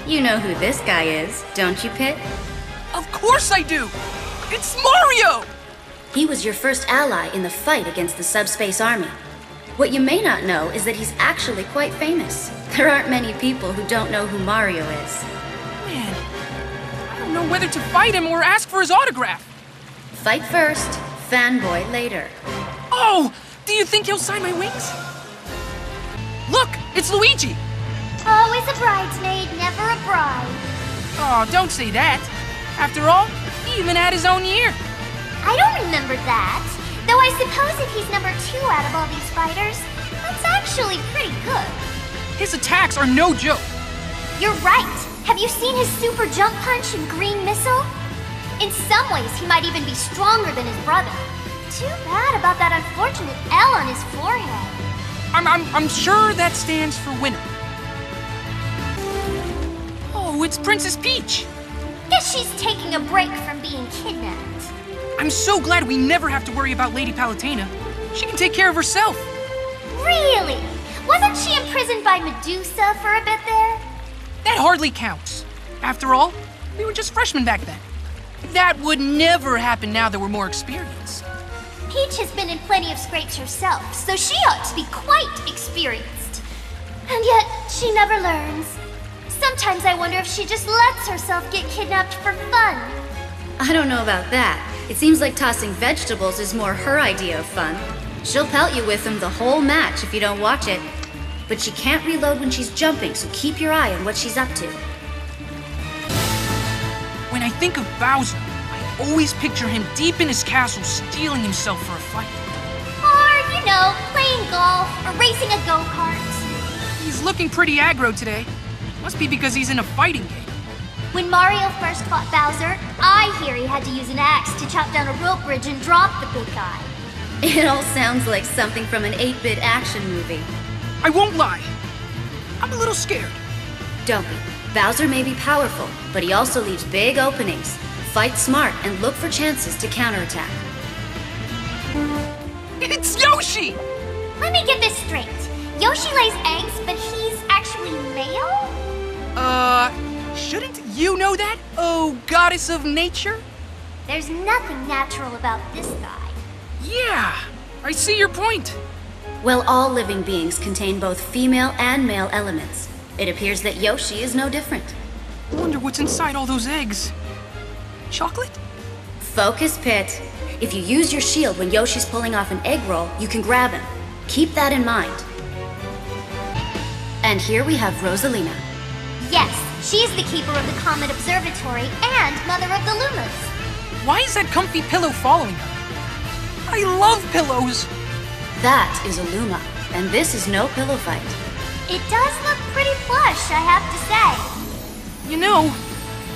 You know who this guy is, don't you, Pit? Of course I do! It's Mario! He was your first ally in the fight against the Subspace Army. What you may not know is that he's actually quite famous. There aren't many people who don't know who Mario is. Man, I don't know whether to fight him or ask for his autograph. Fight first, fanboy later. Oh! Do you think he'll sign my wings? Look! It's Luigi! Always a bridesmaid, never a bride. Oh, don't say that. After all, he even had his own year. I don't remember that. Though I suppose if he's number 2 out of all these fighters, that's actually pretty good. His attacks are no joke. You're right. Have you seen his super jump punch and green missile? In some ways, he might even be stronger than his brother. Too bad about that unfortunate L on his forehead. I'm sure that stands for winner. Oh, it's Princess Peach. Guess she's taking a break from being kidnapped. I'm so glad we never have to worry about Lady Palutena. She can take care of herself. Really? Wasn't she imprisoned by Medusa for a bit there? That hardly counts. After all, we were just freshmen back then. That would never happen now that we're more experienced. Peach has been in plenty of scrapes herself, so she ought to be quite experienced. And yet, she never learns. Sometimes I wonder if she just lets herself get kidnapped for fun. I don't know about that. It seems like tossing vegetables is more her idea of fun. She'll pelt you with them the whole match if you don't watch it. But she can't reload when she's jumping, so keep your eye on what she's up to. When I think of Bowser, I always picture him deep in his castle steeling himself for a fight. Or, you know, playing golf or racing a go-kart. He's looking pretty aggro today. Must be because he's in a fighting game. When Mario first fought Bowser, I hear he had to use an axe to chop down a rope bridge and drop the big guy. It all sounds like something from an 8-bit action movie. I won't lie. I'm a little scared. Don't be. Bowser may be powerful, but he also leaves big openings. Fight smart and look for chances to counterattack. It's Yoshi! Let me get this straight. Yoshi lays eggs, but he's actually male? Shouldn't you know that? Oh, goddess of nature? There's nothing natural about this guy. Yeah, I see your point. Well, all living beings contain both female and male elements. It appears that Yoshi is no different. I wonder what's inside all those eggs. Chocolate? Focus, Pit. If you use your shield when Yoshi's pulling off an egg roll, you can grab him. Keep that in mind. And here we have Rosalina. Yes, she's the keeper of the Comet Observatory and mother of the Lumas. Why is that comfy pillow following her? I love pillows! That is a Luma, and this is no pillow fight. It does look pretty plush, I have to say. You know,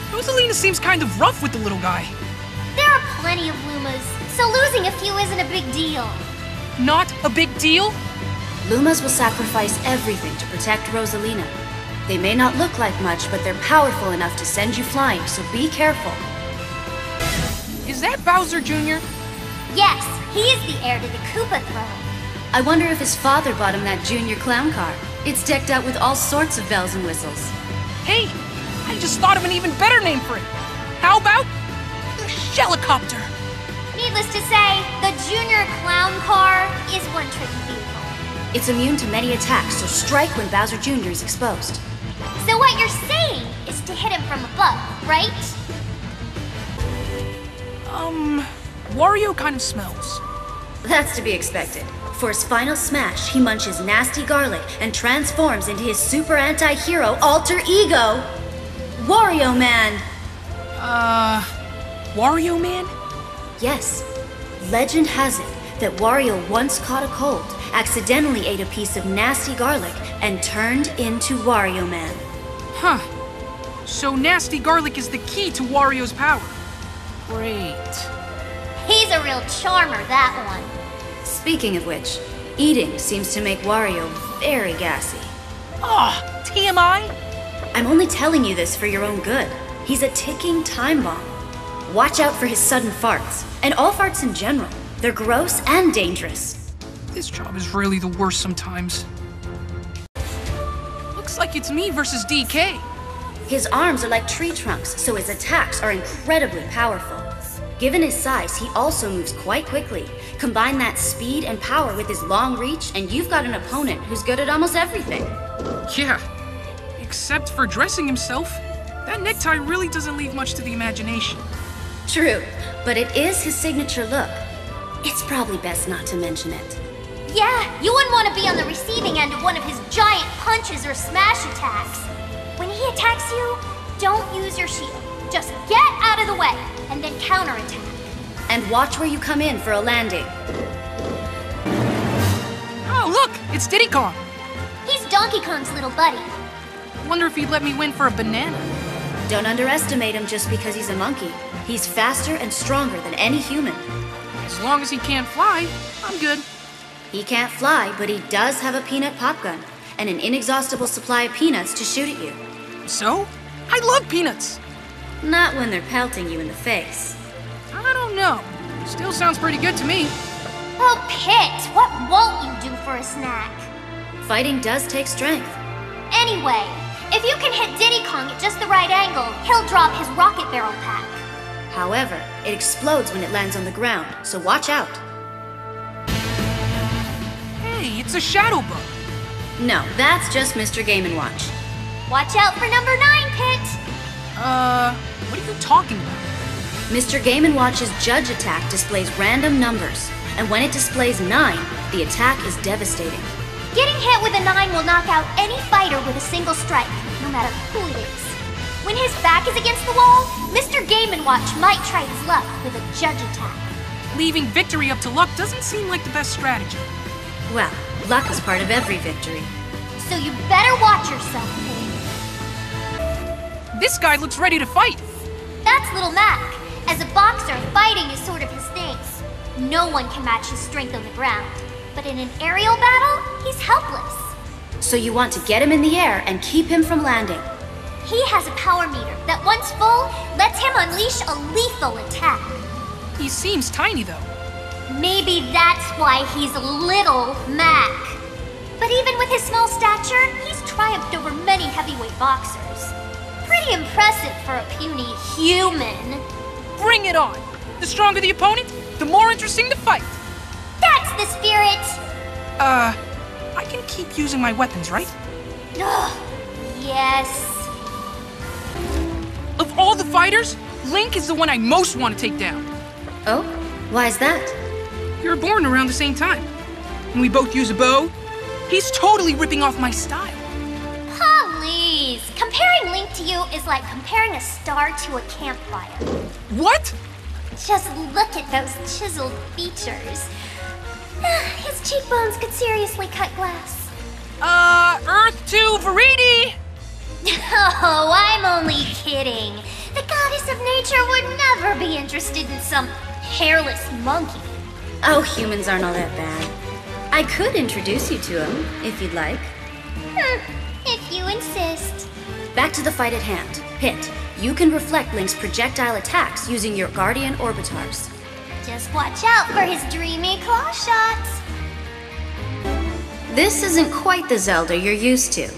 Rosalina seems kind of rough with the little guy. There are plenty of Lumas, so losing a few isn't a big deal. Not a big deal? Lumas will sacrifice everything to protect Rosalina. They may not look like much, but they're powerful enough to send you flying, so be careful. Is that Bowser Jr.? Yes, he is the heir to the Koopa throne. I wonder if his father bought him that junior clown car. It's decked out with all sorts of bells and whistles. Hey, I just thought of an even better name for it. How about the Shellicopter? Needless to say, the Junior Clown Car is one tricky vehicle. It's immune to many attacks, so strike when Bowser Jr. is exposed. So what you're saying is to hit him from above, right? Wario kind of smells. That's to be expected. For his final smash, he munches nasty garlic and transforms into his super anti-hero alter ego, Wario Man! Wario Man? Yes. Legend has it that Wario once caught a cold, accidentally ate a piece of nasty garlic, and turned into Wario Man. Huh. So nasty garlic is the key to Wario's power. Great. He's a real charmer, that one. Speaking of which, eating seems to make Wario very gassy. Ah, TMI? I'm only telling you this for your own good. He's a ticking time bomb. Watch out for his sudden farts, and all farts in general. They're gross and dangerous. This job is really the worst sometimes. Looks like it's me versus DK. His arms are like tree trunks, so his attacks are incredibly powerful. Given his size, he also moves quite quickly. Combine that speed and power with his long reach, and you've got an opponent who's good at almost everything. Yeah, except for dressing himself. That necktie really doesn't leave much to the imagination. True, but it is his signature look. It's probably best not to mention it. Yeah, you wouldn't want to be on the receiving end of one of his giant punches or smash attacks. When he attacks you, don't use your shield. Just get out of the way, and then counterattack. And watch where you come in for a landing. Oh, look! It's Diddy Kong! He's Donkey Kong's little buddy. Wonder if he'd let me win for a banana. Don't underestimate him just because he's a monkey. He's faster and stronger than any human. As long as he can't fly, I'm good. He can't fly, but he does have a peanut pop gun and an inexhaustible supply of peanuts to shoot at you. So? I love peanuts! Not when they're pelting you in the face. I don't know. Still sounds pretty good to me. Oh, Pit, what won't you do for a snack? Fighting does take strength. Anyway, if you can hit Diddy Kong at just the right angle, he'll drop his rocket barrel pack. However, it explodes when it lands on the ground, so watch out. Hey, it's a shadow bug. No, that's just Mr. Game & Watch. Watch out for number 9, Pit. What are you talking about? Mr. Game & Watch's judge attack displays random numbers, and when it displays 9, the attack is devastating. Getting hit with a 9 will knock out any fighter with a single strike, no matter who it is. When his back is against the wall, Mr. Game & Watch might try his luck with a judge attack. Leaving victory up to luck doesn't seem like the best strategy. Well, luck is part of every victory. So you better watch yourself, Pig. This guy looks ready to fight. That's Little Mac. As a boxer, fighting is sort of his thing. No one can match his strength on the ground. But in an aerial battle, he's helpless. So you want to get him in the air and keep him from landing. He has a power meter that once full, lets him unleash a lethal attack. He seems tiny though. Maybe that's why he's Little Mac. But even with his small stature, he's triumphed over many heavyweight boxers. Pretty impressive for a puny human. Bring it on! The stronger the opponent, the more interesting the fight. That's the spirit! I can keep using my weapons, right? Ugh, yes. Of all the fighters, Link is the one I most want to take down. Oh? Why's that? You were born around the same time. And we both use a bow. He's totally ripping off my style. Please! Comparing Link to you is like comparing a star to a campfire. What? Just look at those chiseled features. His cheekbones could seriously cut glass. Earth to Veridi! Oh, I'm only kidding. The goddess of nature would never be interested in some hairless monkey. Oh, humans aren't all that bad. I could introduce you to him, if you'd like. If you insist. Back to the fight at hand. Pit, you can reflect Link's projectile attacks using your Guardian Orbitars. Just watch out for his dreamy claw shots. This isn't quite the Zelda you're used to.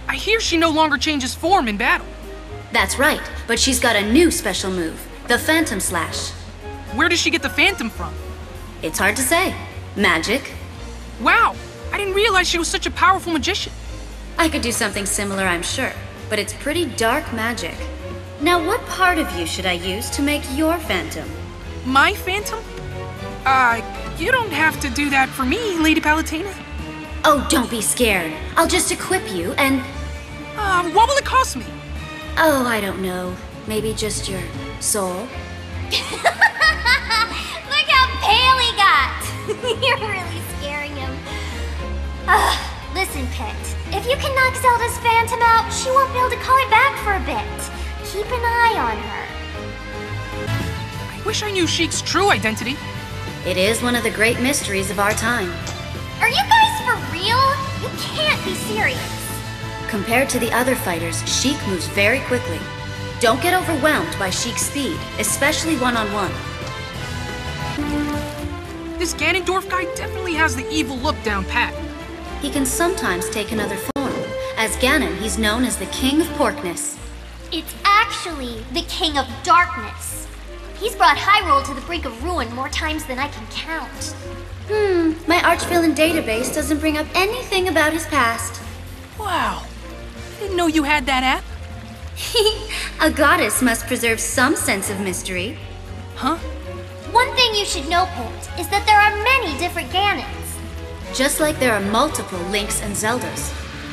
I hear she no longer changes form in battle. That's right, but she's got a new special move, the Phantom Slash. Where does she get the Phantom from? It's hard to say. Magic. Wow, I didn't realize she was such a powerful magician. I could do something similar, I'm sure, but it's pretty dark magic. Now, what part of you should I use to make your Phantom? My Phantom? You don't have to do that for me, Lady Palutena. Oh, don't be scared. I'll just equip you and... What will it cost me? Oh, I don't know. Maybe just your soul? Look how pale he got! You're really scaring him. Listen, Pit. If you can knock Zelda's Phantom out, she won't be able to call it back for a bit. Keep an eye on her. I wish I knew Sheik's true identity. It is one of the great mysteries of our time. Are you guys for real? You can't be serious. Compared to the other fighters, Sheik moves very quickly. Don't get overwhelmed by Sheik's speed, especially one-on-one. This Ganondorf guy definitely has the evil look down pat. He can sometimes take another form. As Ganon, he's known as the King of Porkness. It's actually the King of Darkness. He's brought Hyrule to the brink of ruin more times than I can count. My arch-villain database doesn't bring up anything about his past. Wow. Didn't know you had that app. A goddess must preserve some sense of mystery. Huh? One thing you should know, Pit, is that there are many different Ganons. Just like there are multiple Links and Zeldas.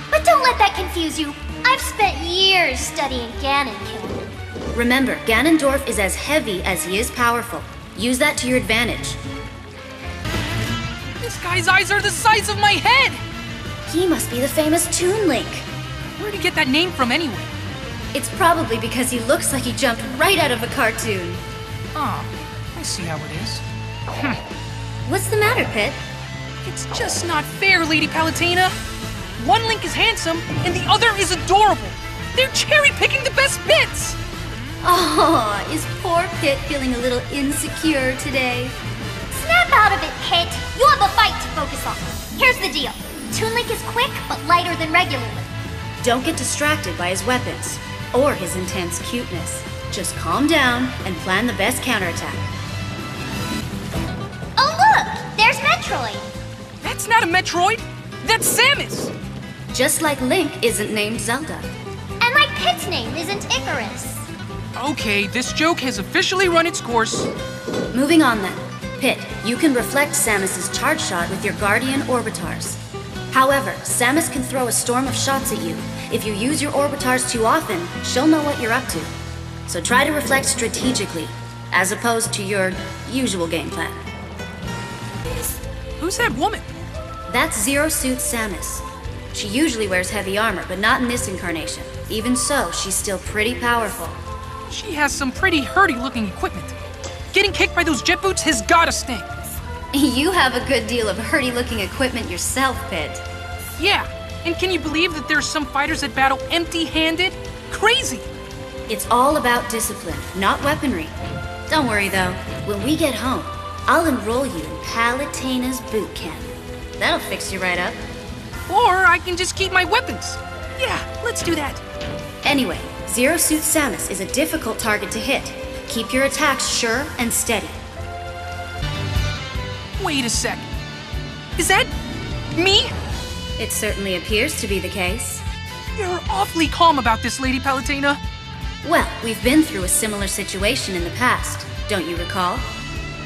But don't let that confuse you. I've spent years studying Ganon canon. Remember, Ganondorf is as heavy as he is powerful. Use that to your advantage. This guy's eyes are the size of my head! He must be the famous Toon Link. Where'd he get that name from anyway? It's probably because he looks like he jumped right out of a cartoon. Oh, I see how it is. What's the matter, Pit? It's just not fair, Lady Palutena. One Link is handsome, and the other is adorable. They're cherry-picking the best bits! Oh, is poor Pit feeling a little insecure today? Snap out of it, Pit. You have a fight to focus on. Here's the deal. Toon Link is quick, but lighter than regular Link. Don't get distracted by his weapons, or his intense cuteness. Just calm down and plan the best counterattack. Oh look! There's Metroid! That's not a Metroid! That's Samus! Just like Link isn't named Zelda. And like Pit's name isn't Icarus. Okay, this joke has officially run its course. Moving on then. Pit, you can reflect Samus's charge shot with your Guardian Orbitars. However, Samus can throw a storm of shots at you. If you use your Orbitars too often, she'll know what you're up to. So try to reflect strategically, as opposed to your usual game plan. Who's that woman? That's Zero Suit Samus. She usually wears heavy armor, but not in this incarnation. Even so, she's still pretty powerful. She has some pretty hurdy-looking equipment. Getting kicked by those jet boots has gotta sting. You have a good deal of hurdy-looking equipment yourself, Pit. Yeah, and can you believe that there's some fighters that battle empty-handed? Crazy! It's all about discipline, not weaponry. Don't worry though, when we get home, I'll enroll you in Palutena's boot camp. That'll fix you right up. Or I can just keep my weapons. Yeah, let's do that. Anyway, Zero Suit Samus is a difficult target to hit. Keep your attacks sure and steady. Wait a sec. Is that me? It certainly appears to be the case. You're awfully calm about this, Lady Palutena. Well, we've been through a similar situation in the past, don't you recall?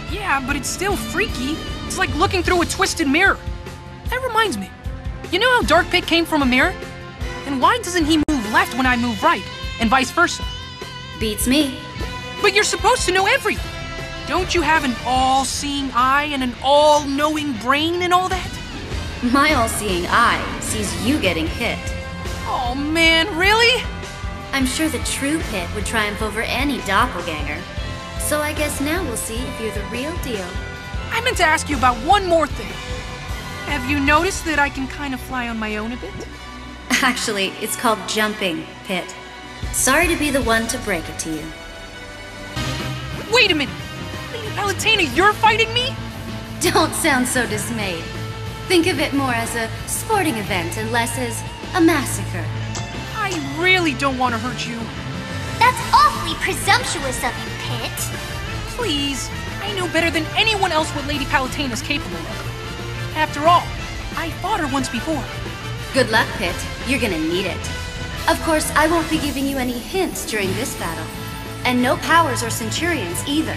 Yeah, but it's still freaky. It's like looking through a twisted mirror. That reminds me. You know how Dark Pit came from a mirror? And why doesn't he move left when I move right, and vice versa? Beats me. But you're supposed to know everything. Don't you have an all-seeing eye and an all-knowing brain and all that? My all-seeing eye sees you getting hit. Oh man, really? I'm sure the true Pit would triumph over any doppelganger. So I guess now we'll see if you're the real deal. I meant to ask you about one more thing. Have you noticed that I can kind of fly on my own a bit? Actually, it's called jumping, Pit. Sorry to be the one to break it to you. Wait a minute! Lady Palutena, you're fighting me? Don't sound so dismayed. Think of it more as a sporting event and less as a massacre. I really don't want to hurt you. That's awfully presumptuous of you, Pit. Please, I know better than anyone else what Lady Palutena's capable of. After all, I fought her once before. Good luck, Pit. You're gonna need it. Of course, I won't be giving you any hints during this battle. And no powers or centurions either.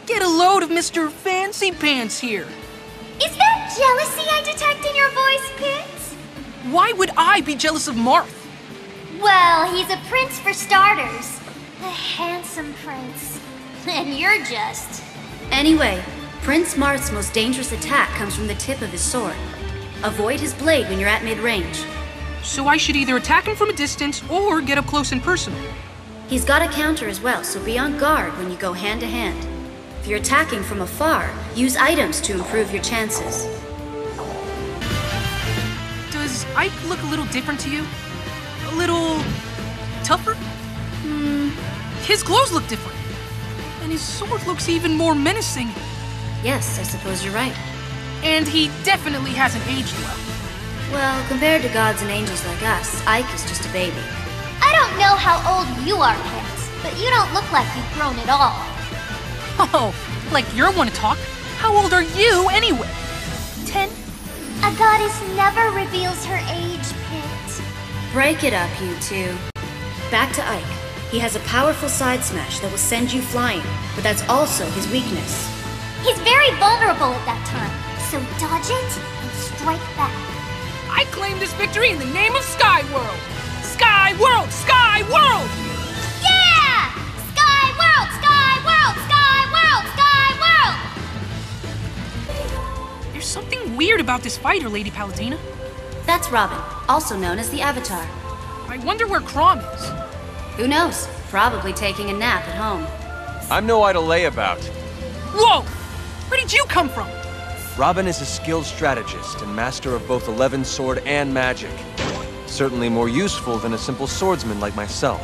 Get a load of Mr. Fancy Pants here. Is that jealousy I detect in your voice, Pit? Why would I be jealous of Marth? Well, he's a prince for starters. A handsome prince. And you're just... Anyway, Prince Marth's most dangerous attack comes from the tip of his sword. Avoid his blade when you're at mid-range. So I should either attack him from a distance or get up close and personal. He's got a counter as well, so be on guard when you go hand-to-hand. If you're attacking from afar, use items to improve your chances. Does Ike look a little different to you? A little... tougher? His clothes look different. And his sword looks even more menacing. Yes, I suppose you're right. And he definitely hasn't aged well. Well, compared to gods and angels like us, Ike is just a baby. I don't know how old you are, Pit, but you don't look like you've grown at all. Oh, like you're one to talk. How old are you anyway? 10? A goddess never reveals her age, Pit. Break it up, you two. Back to Ike. He has a powerful side smash that will send you flying, but that's also his weakness. He's very vulnerable at that time, so dodge it and strike back. I claim this victory in the name of Sky World! Sky World! Sky World! Yeah! Sky World! Sky World! Sky World! Sky World! There's something weird about this fighter, Lady Palutena. That's Robin, also known as the Avatar. I wonder where Crom is. Who knows? Probably taking a nap at home. I'm no idle layabout. Whoa! Where did you come from? Robin is a skilled strategist and master of both 11 sword and magic. Certainly more useful than a simple swordsman like myself.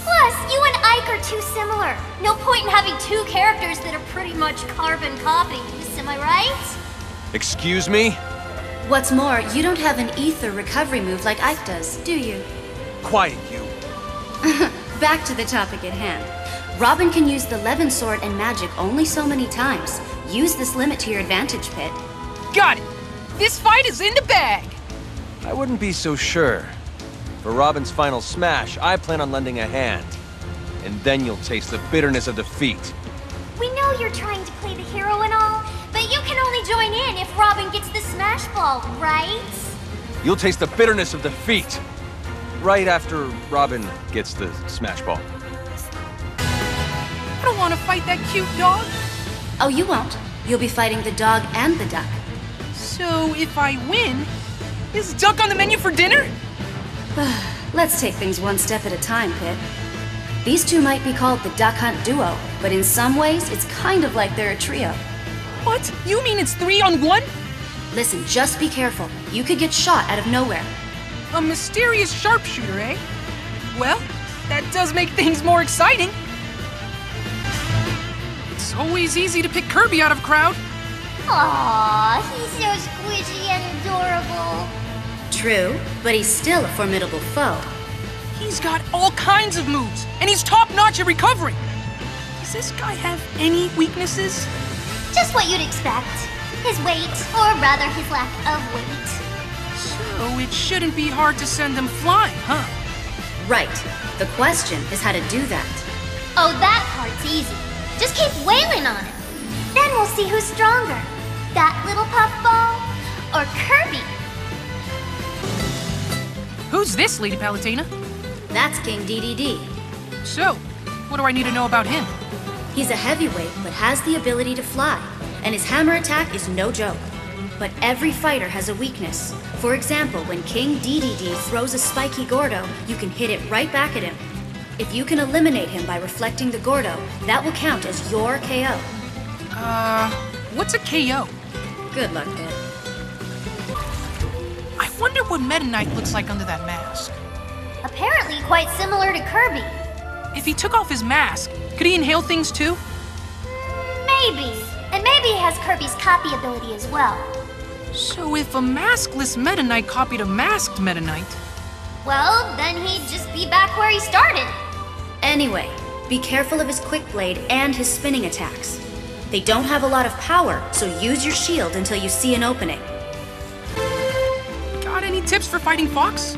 Plus, you and Ike are too similar. No point in having two characters that are pretty much carbon copies, am I right? Excuse me? What's more, you don't have an ether recovery move like Ike does, do you? Quiet, you. Back to the topic at hand. Robin can use the Levin sword and magic only so many times. Use this limit to your advantage, Pit. Got it! This fight is in the bag! I wouldn't be so sure. For Robin's final smash, I plan on lending a hand. And then you'll taste the bitterness of defeat. We know you're trying to play the hero and all, but you can only join in if Robin gets the smash ball, right? You'll taste the bitterness of defeat. Right after Robin gets the smash ball. I don't want to fight that cute dog. Oh, you won't. You'll be fighting the dog and the duck. So if I win, is duck on the menu for dinner? Let's take things one step at a time, Pit. These two might be called the Duck Hunt Duo, but in some ways, it's kind of like they're a trio. What? You mean it's 3-on-1? Listen, just be careful. You could get shot out of nowhere. A mysterious sharpshooter, eh? Well, that does make things more exciting. It's always easy to pick Kirby out of a crowd. Aww, he's so squishy and adorable. True, but he's still a formidable foe. He's got all kinds of moves, and he's top-notch at recovering. Does this guy have any weaknesses? Just what you'd expect. His weight, or rather his lack of weight. So it shouldn't be hard to send him flying, huh? Right. The question is how to do that. Oh, that part's easy. Just keep wailing on him. Then we'll see who's stronger. That little puffball, or Kirby. Who's this, Lady Palutena? That's King DDD. So, what do I need to know about him? He's a heavyweight, but has the ability to fly, and his hammer attack is no joke. But every fighter has a weakness. For example, when King DDD throws a spiky Gordo, you can hit it right back at him. If you can eliminate him by reflecting the Gordo, that will count as your KO. What's a KO? Good luck, Pit. I wonder what Meta Knight looks like under that mask. Apparently quite similar to Kirby. If he took off his mask, could he inhale things too? Maybe. And maybe he has Kirby's copy ability as well. So if a maskless Meta Knight copied a masked Meta Knight... Well, then he'd just be back where he started. Anyway, be careful of his quick blade and his spinning attacks. They don't have a lot of power, so use your shield until you see an opening. Got any tips for fighting Fox?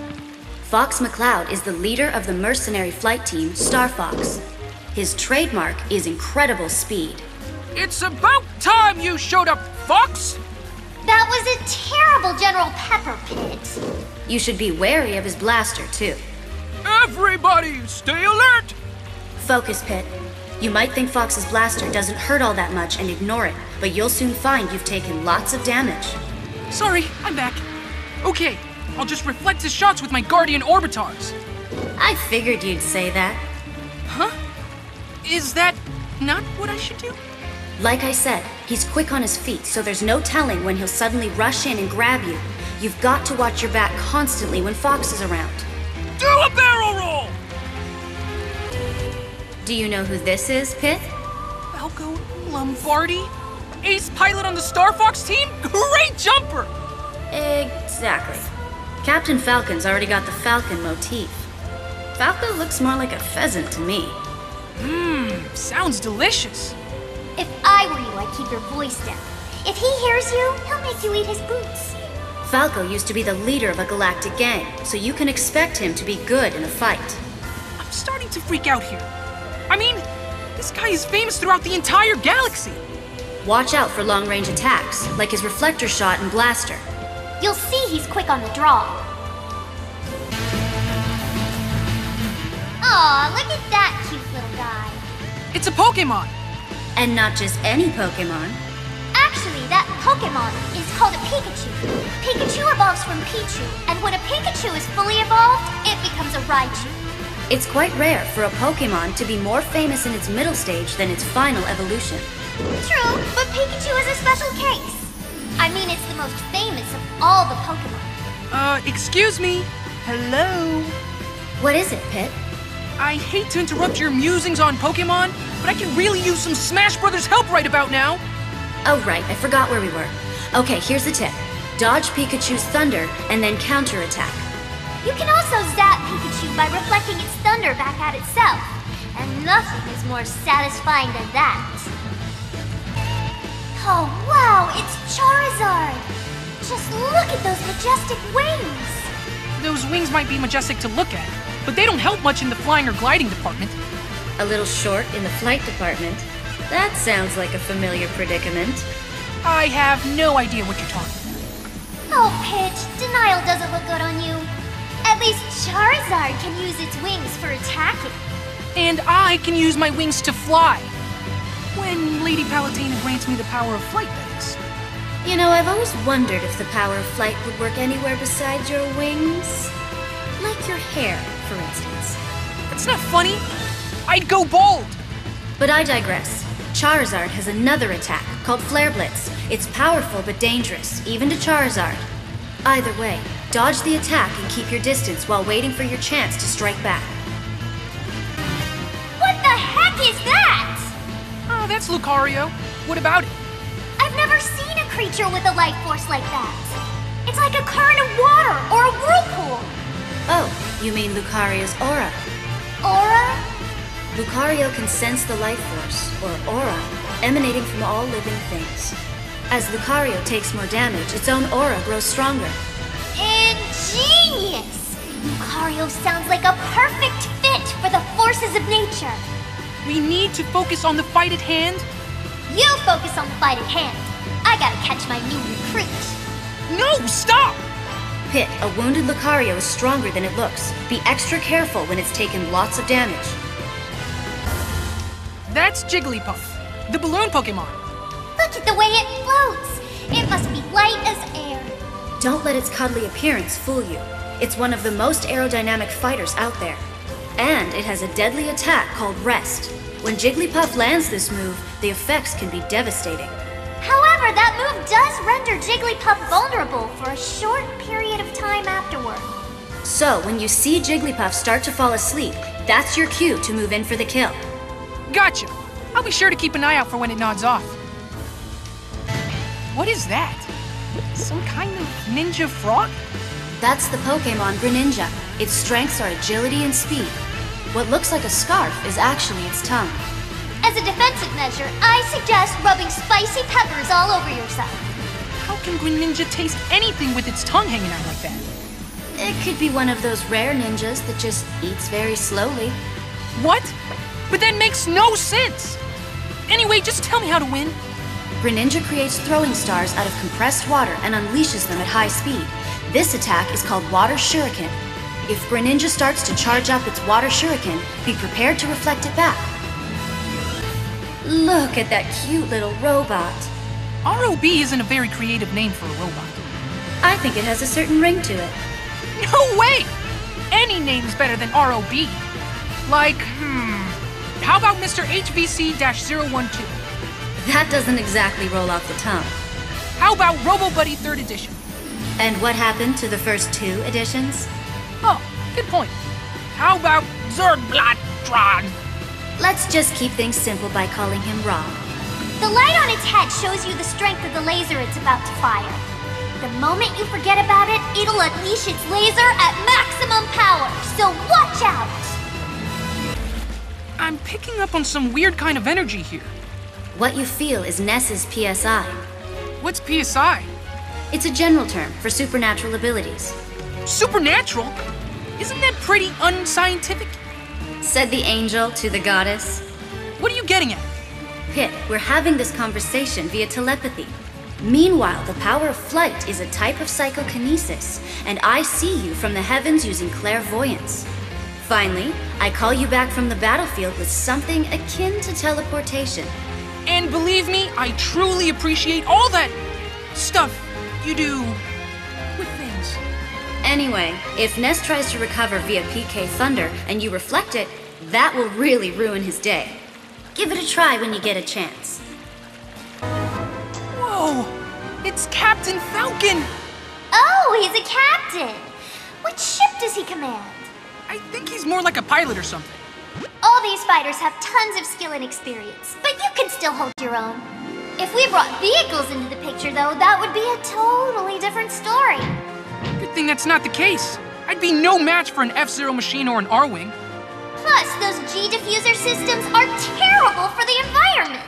Fox McCloud is the leader of the mercenary flight team, Star Fox. His trademark is incredible speed. It's about time you showed up, Fox! That was a terrible General Pepper, Pit. You should be wary of his blaster, too. Everybody, stay alert! Focus, Pit. You might think Fox's blaster doesn't hurt all that much and ignore it, but you'll soon find you've taken lots of damage. Sorry, I'm back. Okay, I'll just reflect his shots with my Guardian Orbitars. I figured you'd say that. Huh? Is that not what I should do? Like I said, he's quick on his feet, so there's no telling when he'll suddenly rush in and grab you. You've got to watch your back constantly when Fox is around. Do a barrel roll! Do you know who this is, Pit? Falco Lombardi? Ace pilot on the Star Fox team? Great jumper! Exactly. Captain Falcon's already got the falcon motif. Falco looks more like a pheasant to me. Sounds delicious. If I were you, I'd keep your voice down. If he hears you, he'll make you eat his boots. Falco used to be the leader of a galactic gang, so you can expect him to be good in a fight. I'm starting to freak out here. I mean, this guy is famous throughout the entire galaxy. Watch out for long-range attacks, like his reflector shot and blaster. You'll see he's quick on the draw. Aw, look at that cute little guy. It's a Pokemon. And not just any Pokemon. Actually, that Pokemon is called a Pikachu. Pikachu evolves from Pichu, and when a Pikachu is fully evolved, it becomes a Raichu. It's quite rare for a Pokemon to be more famous in its middle stage than its final evolution. True, but Pikachu is a special case. I mean, it's the most famous of all the Pokemon. Excuse me. Hello? What is it, Pit? I hate to interrupt your musings on Pokemon, but I can really use some Smash Brothers help right about now. Oh, right, I forgot where we were. Okay, here's the tip. Dodge Pikachu's thunder and then counterattack. You can also zap Pikachu by reflecting its thunder back at itself. And nothing is more satisfying than that. Oh, wow, it's Charizard! Just look at those majestic wings! Those wings might be majestic to look at, but they don't help much in the flying or gliding department. A little short in the flight department. That sounds like a familiar predicament. I have no idea what you're talking about. Oh, Pitch, denial doesn't look good on you. At least Charizard can use its wings for attacking. And I can use my wings to fly. When Lady Palutena grants me the power of flight, that is. You know, I've always wondered if the power of flight would work anywhere besides your wings. Like your hair, for instance. That's not funny. I'd go bald. But I digress. Charizard has another attack called Flare Blitz. It's powerful but dangerous, even to Charizard. Either way, dodge the attack and keep your distance while waiting for your chance to strike back. What the heck is that? Oh, that's Lucario. What about it? I've never seen a creature with a life force like that. It's like a current of water or a whirlpool. Oh, you mean Lucario's aura. Aura? Lucario can sense the life force, or aura, emanating from all living things. As Lucario takes more damage, its own aura grows stronger. Ingenious! Lucario sounds like a perfect fit for the forces of nature. We need to focus on the fight at hand. You focus on the fight at hand. I gotta catch my new recruit. No, stop! Pit, a wounded Lucario is stronger than it looks. Be extra careful when it's taken lots of damage. That's Jigglypuff, the balloon Pokemon. Look at the way it floats. It must be light as air. Don't let its cuddly appearance fool you. It's one of the most aerodynamic fighters out there. And it has a deadly attack called Rest. When Jigglypuff lands this move, the effects can be devastating. However, that move does render Jigglypuff vulnerable for a short period of time afterward. So, when you see Jigglypuff start to fall asleep, that's your cue to move in for the kill. Gotcha. I'll be sure to keep an eye out for when it nods off. What is that? Some kind of ninja frog? That's the Pokemon Greninja. Its strengths are agility and speed. What looks like a scarf is actually its tongue. As a defensive measure, I suggest rubbing spicy peppers all over yourself. How can Greninja taste anything with its tongue hanging out like that? It could be one of those rare ninjas that just eats very slowly. What? But that makes no sense! Anyway, just tell me how to win. Greninja creates throwing stars out of compressed water and unleashes them at high speed. This attack is called Water Shuriken. If Greninja starts to charge up its Water Shuriken, be prepared to reflect it back. Look at that cute little robot. ROB isn't a very creative name for a robot. I think it has a certain ring to it. No way! Any name's better than ROB. Like, how about Mr. HVC-012? That doesn't exactly roll off the tongue. How about RoboBuddy 3rd edition? And what happened to the first 2 editions? Oh, good point. How about Zergblattron? Let's just keep things simple by calling him Rob. The light on its head shows you the strength of the laser it's about to fire. The moment you forget about it, it'll unleash its laser at maximum power, so watch out! I'm picking up on some weird kind of energy here. What you feel is Ness's PSI. What's PSI? It's a general term for supernatural abilities. Supernatural? Isn't that pretty unscientific? Said the angel to the goddess. What are you getting at? Pip, we're having this conversation via telepathy. Meanwhile, the power of flight is a type of psychokinesis, and I see you from the heavens using clairvoyance. Finally, I call you back from the battlefield with something akin to teleportation. And believe me, I truly appreciate all that stuff you do with things. Anyway, if Ness tries to recover via PK Thunder and you reflect it, that will really ruin his day. Give it a try when you get a chance. Whoa! It's Captain Falcon! Oh, he's a captain! Which ship does he command? I think he's more like a pilot or something. All these fighters have tons of skill and experience, but you can still hold your own. If we brought vehicles into the picture, though, that would be a totally different story. Good thing that's not the case. I'd be no match for an F-Zero machine or an R-Wing. Plus, those G-diffuser systems are terrible for the environment.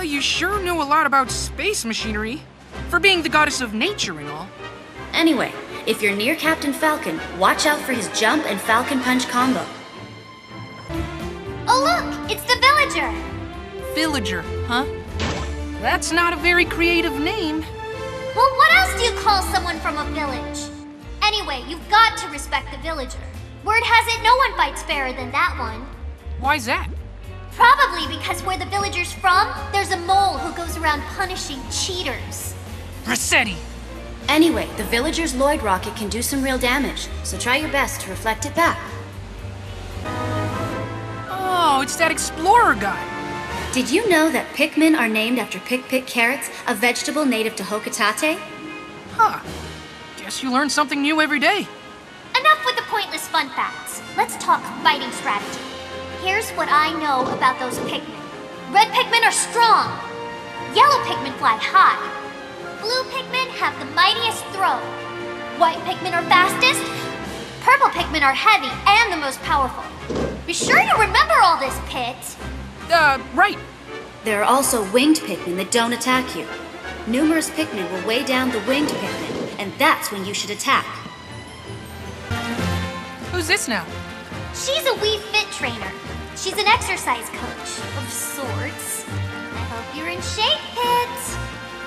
You sure know a lot about space machinery. For being the goddess of nature and all. Anyway, if you're near Captain Falcon, watch out for his jump and Falcon Punch combo. Oh look, it's the villager. Villager, huh? That's not a very creative name. Well, what else do you call someone from a village? Anyway, you've got to respect the villager. Word has it no one fights fairer than that one. Why's that? Probably because where the villager's from, there's a mole who goes around punishing cheaters. Rossetti! Anyway, the villager's Lloyd rocket can do some real damage, so try your best to reflect it back. Oh, it's that explorer guy. Did you know that Pikmin are named after Pick carrots, a vegetable native to Hokitate? Huh. Guess you learn something new every day. Enough with the pointless fun facts. Let's talk fighting strategy. Here's what I know about those Pikmin. Red Pikmin are strong. Yellow Pikmin fly high. Blue Pikmin have the mightiest throw. White Pikmin are fastest. Purple Pikmin are heavy and the most powerful. Be sure you remember all this, Pit. Right. There are also winged Pikmin that don't attack you. Numerous Pikmin will weigh down the winged Pikmin, and that's when you should attack. Who's this now? She's a Wii Fit trainer. She's an exercise coach, of sorts. I hope you're in shape, Pit.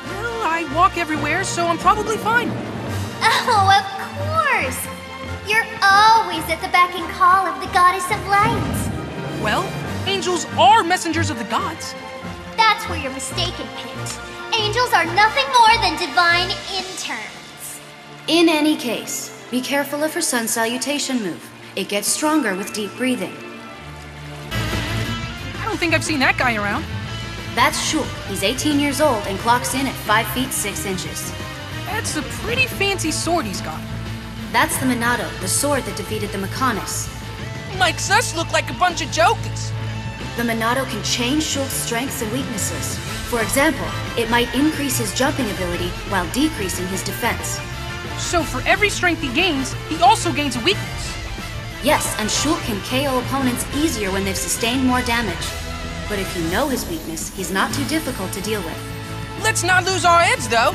Well, I walk everywhere, so I'm probably fine. Oh, of course. You're always at the beck and call of the goddess of light. Well, angels are messengers of the gods. That's where you're mistaken, Pit. Angels are nothing more than divine interns. In any case, be careful of her sun salutation move. It gets stronger with deep breathing. I don't think I've seen that guy around. That's Shulk. He's 18 years old and clocks in at 5 feet 6 inches. That's a pretty fancy sword he's got. That's the Minato, the sword that defeated the Mechonis. Makes us look like a bunch of jokers. The Minato can change Shulk's strengths and weaknesses. For example, it might increase his jumping ability while decreasing his defense. So for every strength he gains, he also gains a weakness. Yes, and Shulk can KO opponents easier when they've sustained more damage. But if you know his weakness, he's not too difficult to deal with. Let's not lose our heads, though.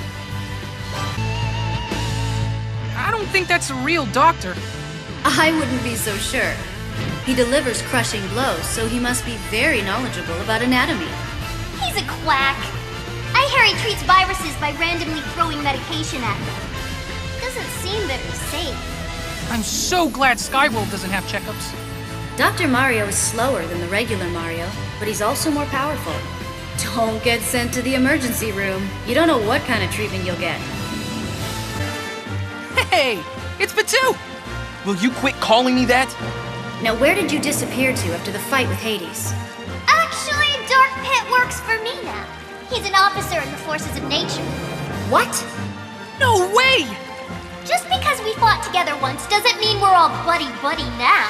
I don't think that's a real doctor. I wouldn't be so sure. He delivers crushing blows, so he must be very knowledgeable about anatomy. He's a quack. I hear he treats viruses by randomly throwing medication at them. Doesn't seem very safe. I'm so glad Skyworld doesn't have checkups. Dr. Mario is slower than the regular Mario, but he's also more powerful. Don't get sent to the emergency room. You don't know what kind of treatment you'll get. Hey, it's Batu! Will you quit calling me that? Now where did you disappear to after the fight with Hades? Actually, Dark Pit works for me now. He's an officer in the forces of nature. What? No way! Just because we fought together once doesn't mean we're all buddy-buddy now.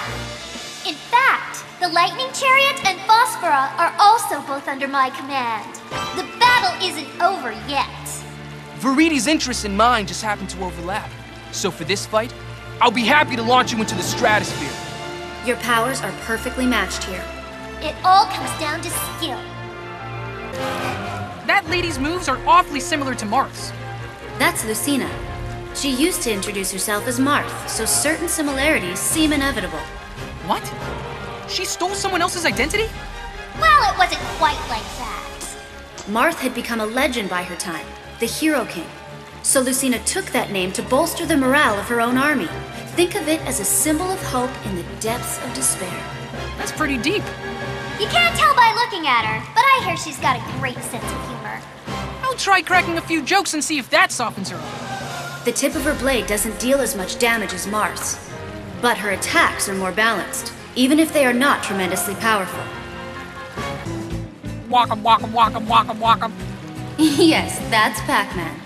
In fact, the Lightning Chariot and Phosphora are also both under my command. The battle isn't over yet. Viridi's interests and mine just happen to overlap. So for this fight, I'll be happy to launch you into the stratosphere. Your powers are perfectly matched here. It all comes down to skill. That lady's moves are awfully similar to Marth's. That's Lucina. She used to introduce herself as Marth, so certain similarities seem inevitable. What? She stole someone else's identity? Well, it wasn't quite like that. Marth had become a legend by her time, the Hero King. So Lucina took that name to bolster the morale of her own army. Think of it as a symbol of hope in the depths of despair. That's pretty deep. You can't tell by looking at her, but I hear she's got a great sense of humor. I'll try cracking a few jokes and see if that softens her up. The tip of her blade doesn't deal as much damage as Marth's, but her attacks are more balanced, even if they are not tremendously powerful. Walk 'em, walk 'em, walk 'em, walk 'em, walk 'em. Yes, that's Pac-Man.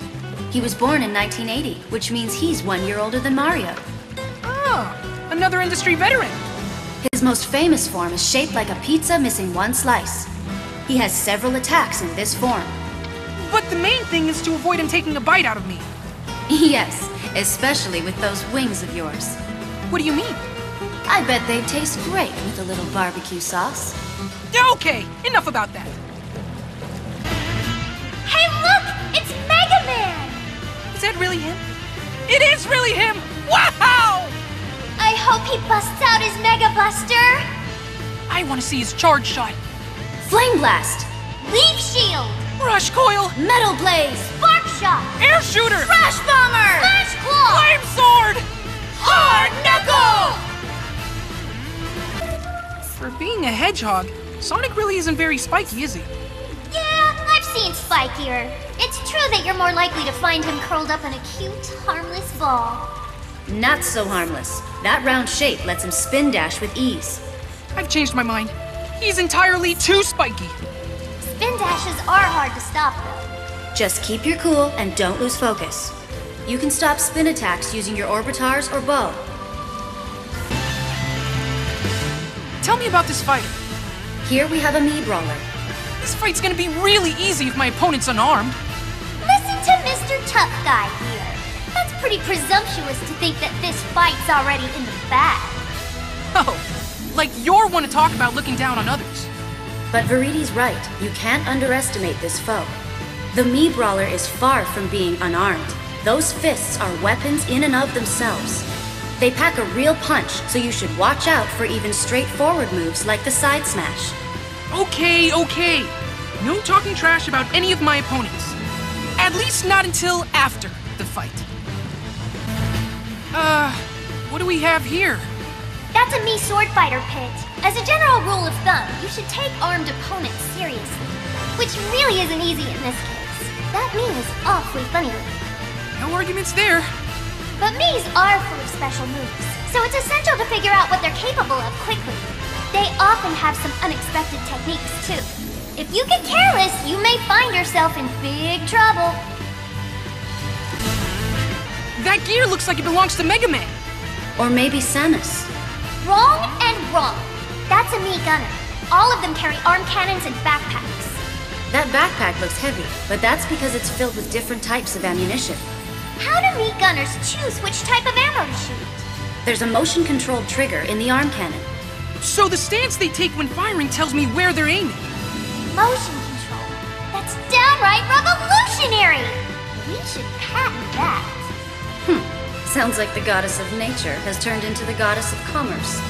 He was born in 1980, which means he's 1 year older than Mario. Ah, another industry veteran. His most famous form is shaped like a pizza missing one slice. He has several attacks in this form. But the main thing is to avoid him taking a bite out of me. Yes, especially with those wings of yours. What do you mean? I bet they'd taste great with a little barbecue sauce. Okay, enough about that. Hey, look! It's Mega Man! Is that really him? It is really him! Wow! I hope he busts out his Mega Buster! I want to see his charge shot. Flame Blast! Leaf Shield! Rush coil! Metal Blaze! Spark Shot! Air shooter! Crash Bomber! Flash Claw! Flame sword! Hard Knuckle! For being a hedgehog, Sonic really isn't very spiky, is he? Yeah, I've seen spikier. It's true that you're more likely to find him curled up in a cute, harmless ball. Not so harmless. That round shape lets him spin dash with ease. I've changed my mind. He's entirely too spiky. Spin dashes are hard to stop, though. Just keep your cool and don't lose focus. You can stop spin attacks using your orbitars or bow. Tell me about this fight. Here we have a Mii Brawler. This fight's gonna be really easy if my opponent's unarmed. Listen to Mr. Tough Guy here. That's pretty presumptuous to think that this fight's already in the bag. Oh, like you're one to talk about looking down on others. But Viridi's right. You can't underestimate this foe. The Mii Brawler is far from being unarmed. Those fists are weapons in and of themselves. They pack a real punch, so you should watch out for even straightforward moves like the side smash. Okay. No talking trash about any of my opponents. At least not until after the fight. What do we have here? That's a Mii sword fighter pit. As a general rule of thumb, you should take armed opponents seriously. Which really isn't easy in this case. That Mii is awfully funny looking. No arguments there. But Miis are full of special moves, so it's essential to figure out what they're capable of quickly. They often have some unexpected techniques, too. If you get careless, you may find yourself in big trouble. That gear looks like it belongs to Mega Man. Or maybe Samus. Wrong and wrong. That's a Mii gunner. All of them carry arm cannons and backpacks. That backpack looks heavy, but that's because it's filled with different types of ammunition. How do Mii gunners choose which type of ammo to shoot? There's a motion-controlled trigger in the arm cannon. So the stance they take when firing tells me where they're aiming. Motion control. That's downright revolutionary! We should patent that. Sounds like the goddess of nature has turned into the goddess of commerce.